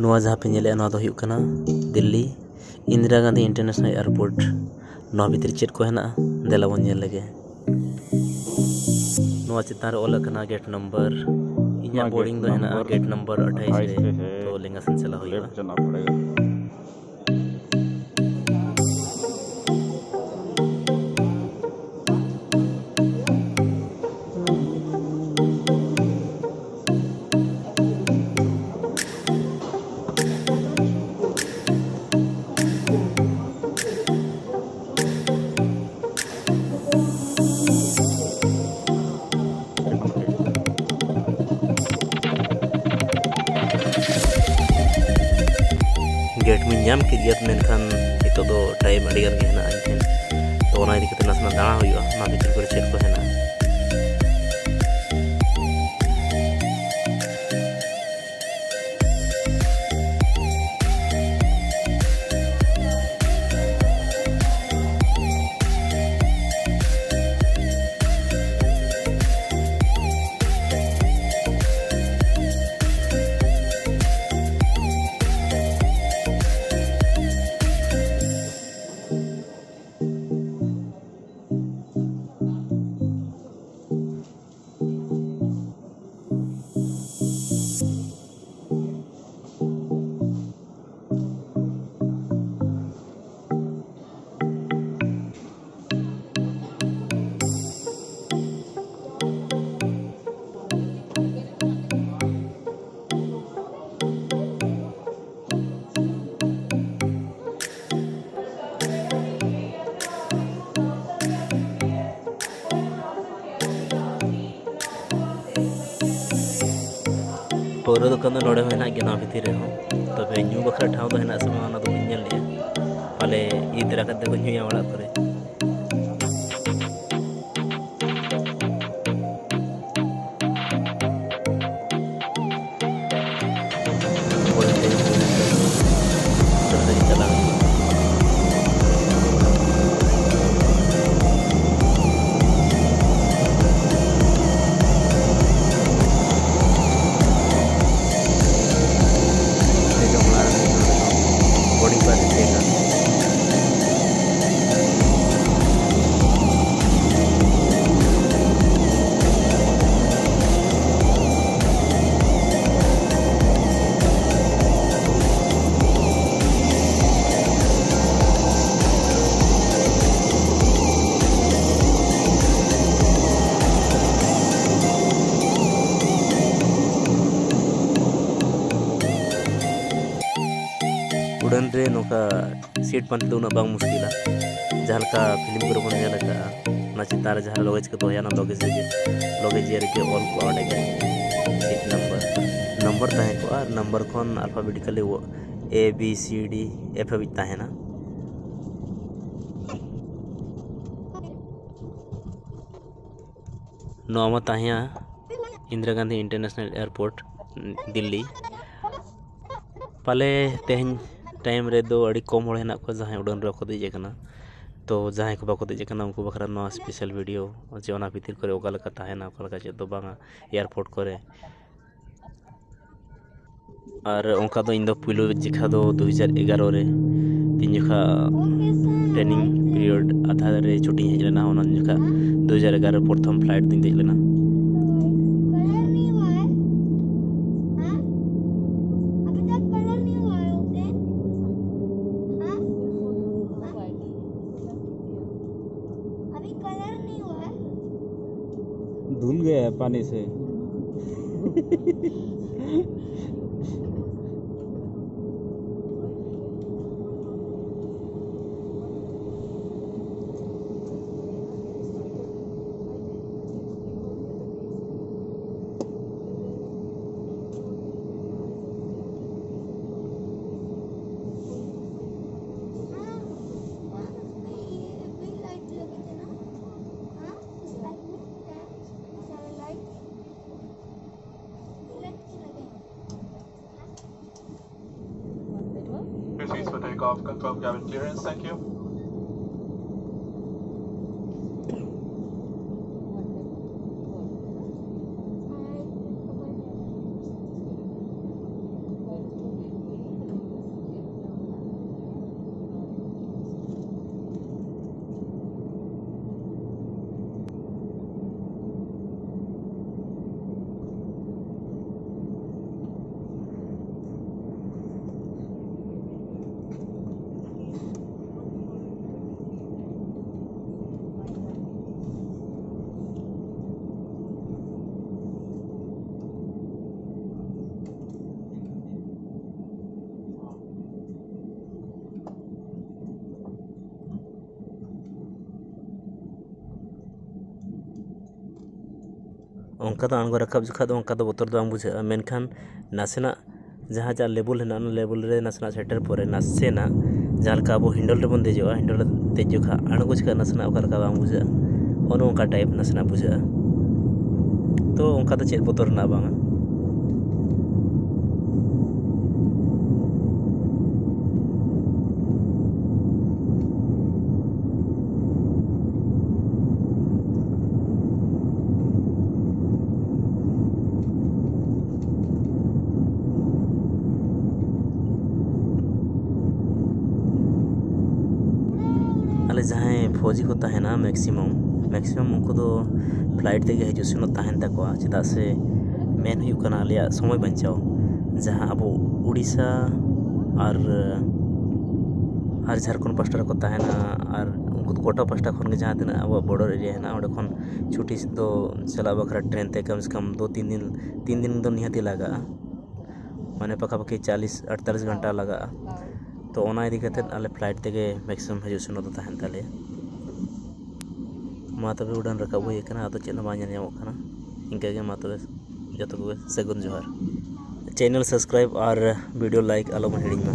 नोवा जहाँ पे नेले नोवा दो हुयुग कना दिल्ली इंदिरा गांधी इंटरनेशनल एयरपोर्ट नोवा भीतर चेद को हेना देला बन नेल लगे नोवा चितान रे ओल कना गेट नंबर इन्या बोर्डिंग दो हेना गेट नंबर 28 रे तो लेंगा सन चला हुयुगा गेट में नाम के दिया मेनखान इतो दो टाइम अड़िगन के हेना आइन तो ओना इदी कते नासना दाणा हुयुआ ना भीतर करे चेक को हेना पौरा दुकान नोड़े हेना गेना भीतर रे तब न्यू बखरा ठाव दो हेना समय ओना दो नेल लिया पाले ई तरह कते को न्यूया वाला करे उड़न रे नोका सीट पंतले उना बांग मुश्किला जहाँ का फिल्म को बन नेल का ना चितार जहाँ लगेज के दोया ना लगेज रे के ऑल को ऑर्डर के सीट नंबर ताहे को और नंबर कोन अल्फाबेटिकली वो A B C D F हबी ताहे ना नोवा ताहिया इंदिरा गांधी इंटरनेशनल एयरपोर्ट दिल्ली पाले तेहन टाइम रे दो अड़ी कम होड़ हेना को जहां उड़न रे को दीजे कना तो जहां को बाको दीजे कना उनको बखरा नो स्पेशल वीडियो जे ओना भीतर करे ओका लका ताहेना ओका लका जे दो बांगा एयरपोर्ट करे और उनका दो इन दो पुलो जिखा दो 2011 रे तीन जखा ट्रेनिंग पीरियड आधा रे छुट्टी हेज लेना ओना जखा 2011 प्रथम फ्लाइट दिन देख लेना धुल गया है पानी से Proceeds for takeoff. Confirm cabin clearance. Thank you. ᱚᱱᱠᱟ ᱫᱚ ᱟᱬᱜᱚ ᱨᱟᱠᱟᱵ ᱡᱚᱠᱷᱟ ᱫᱚ ᱚᱱᱠᱟ ᱫᱚ ᱵᱚᱛᱚᱨ ᱫᱚ ᱵᱟᱝ ᱵᱩᱡᱷᱟᱹᱜᱼᱟ, ᱢᱮᱱᱠᱷᱟन ᱱᱟᱥᱮᱱᱟᱜ ᱡᱟᱦᱟᱸ ᱞᱮᱵᱮᱞ ᱦᱮᱱᱟᱜᱼᱟ ᱚᱱᱟ ᱞᱮᱵᱮᱞ ᱨᱮ ᱱᱟᱥᱮᱱᱟᱜ ᱥᱮᱴᱮᱨ ᱯᱚᱨᱮ ᱱᱟᱥᱮᱱᱟᱜ ᱡᱟᱦᱟᱸ ᱞᱮᱠᱟ ᱟᱵᱚ ᱦᱤᱱᱰᱚᱞ ᱨᱮᱵᱚᱱ ᱫᱮᱡᱚᱜᱼᱟ, ᱦᱤᱱᱰᱚᱞ ᱨᱮ ᱫᱮᱡ ᱡᱚᱠᱷᱟ ᱟᱬᱜᱚ ᱡᱚᱠᱷᱟ ᱱᱟᱥᱮᱱᱟᱜ ᱚᱠᱟ ᱞᱮᱠᱟ ᱵᱟᱝ ᱵᱩᱡᱷᱟᱹᱜᱼᱟ, ᱚᱱᱮ ᱚᱱᱠᱟ ᱴᱟᱭᱤᱯ ᱱᱟᱥᱮᱱᱟᱜ ᱵᱩᱡᱷᱟᱹᱜᱼᱟ᱾ ᱛᱚ ᱚᱱᱠᱟ ᱫᱚ ᱪᱮᱫ ᱵᱚᱛᱚᱨ ᱨᱮᱱᱟᱜ ᱵᱟᱝᱟ᱾ ᱟᱞᱮ ᱡᱟᱦᱟᱸᱭ ᱯᱷौजी ᱠᱚ ᱛᱟᱦᱮᱱᱟ ᱢᱮᱠᱥᱤᱢᱟᱢ ᱩᱱᱠᱩ ᱫᱚ ᱯᱷᱞᱟइट ᱛᱮᱜᱮ ᱦᱤᱡᱩᱜ ᱥᱮᱱᱚᱜ ᱛᱟᱦᱮᱱ ᱛᱟᱠᱚᱣᱟ, ᱪᱮᱫᱟᱜ ᱥᱮ ᱢᱮᱱ ᱦᱩᱭᱩᱜ ᱠᱟᱱᱟ ᱟᱞᱮᱭᱟᱜ ᱥᱚᱢᱚᱭ ᱵᱟᱧᱪᱟᱣ᱾ ᱡᱟᱦᱟᱸ ᱟᱵᱚ ᱩᱲᱤᱥᱥᱟ ᱟᱨ ᱡᱷᱟᱲᱠᱷᱚᱸᱰ ᱯᱟᱥᱴᱟ ᱨᱮᱠᱚ ᱛᱟᱦᱮᱱᱟ, ᱟᱨ ᱩᱱᱠᱩ ᱫᱚ ᱜᱚᱴᱟ ᱯᱟᱥᱴᱟ ᱠᱷᱚᱱ ᱜᱮ ᱡᱟᱦᱟᱸ ᱛᱤᱱᱟᱹᱜ ᱟᱵᱚᱣᱟᱜ ᱵᱚর্ডার ᱮᱨᱤয়া ᱦᱮᱱᱟᱜᱼᱟ ᱚᱸᱰᱮ ᱠᱷᱚᱱ ᱪᱷᱩᱴᱤ ᱫᱚ ᱪᱟᱞᱟᱜ ᱵᱟᱠᱷᱨᱟ ᱴᱨᱮᱱ ᱛᱮ कम से कम 2-3 दिन ᱫᱚ ᱱᱤᱦᱟᱹᱛᱤ ᱞᱟᱜᱟᱜᱼᱟ, ᱢᱟᱱᱮ ᱯᱟᱠᱟᱯᱟᱠᱤ 40-48 घंटा ᱞᱟᱜᱟᱜᱼᱟ। ᱛᱚ ᱚᱱᱟ ᱤᱫᱤ ᱠᱟᱛᱮᱫ ᱟᱞᱮ ᱯᱷᱞᱟइट ᱛᱮᱜᱮ ᱢᱮᱠᱥᱤᱢᱟᱢ ᱦᱤᱡᱩᱜ ᱥᱮᱱᱚᱜ ᱫᱚ ᱛᱟᱦᱮᱱ ᱛᱟᱞᱮᱭᱟ। ᱢᱟ ᱛᱚᱵᱮ ᱩᱰᱟᱹᱱ ᱨᱟᱠᱟᱵ ᱦᱩᱭ ᱟᱠᱟᱱᱟ, ᱟᱫᱚ ᱪᱮᱫ ᱦᱚᱸ ᱵᱟᱝ ᱧᱮᱞ ᱧᱟᱢᱚᱜ ᱠᱟᱱᱟ। ᱤᱱᱠᱟᱹ ᱜᱮ ᱢᱟ ᱛᱚᱵᱮ ᱡᱚᱛᱚ ᱠᱚᱜᱮ ᱥᱟᱹᱜᱩᱱ ᱡᱚᱦᱟᱨ। ᱪᱮᱱᱮᱞ ᱥᱟᱵᱥᱠᱨᱟइब ᱟᱨ ᱵᱷᱤᱰᱤᱭᱳ ᱞᱟइक ᱟᱞᱚᱵᱚᱱ ᱦᱤᱲᱤᱧ ᱢᱟ।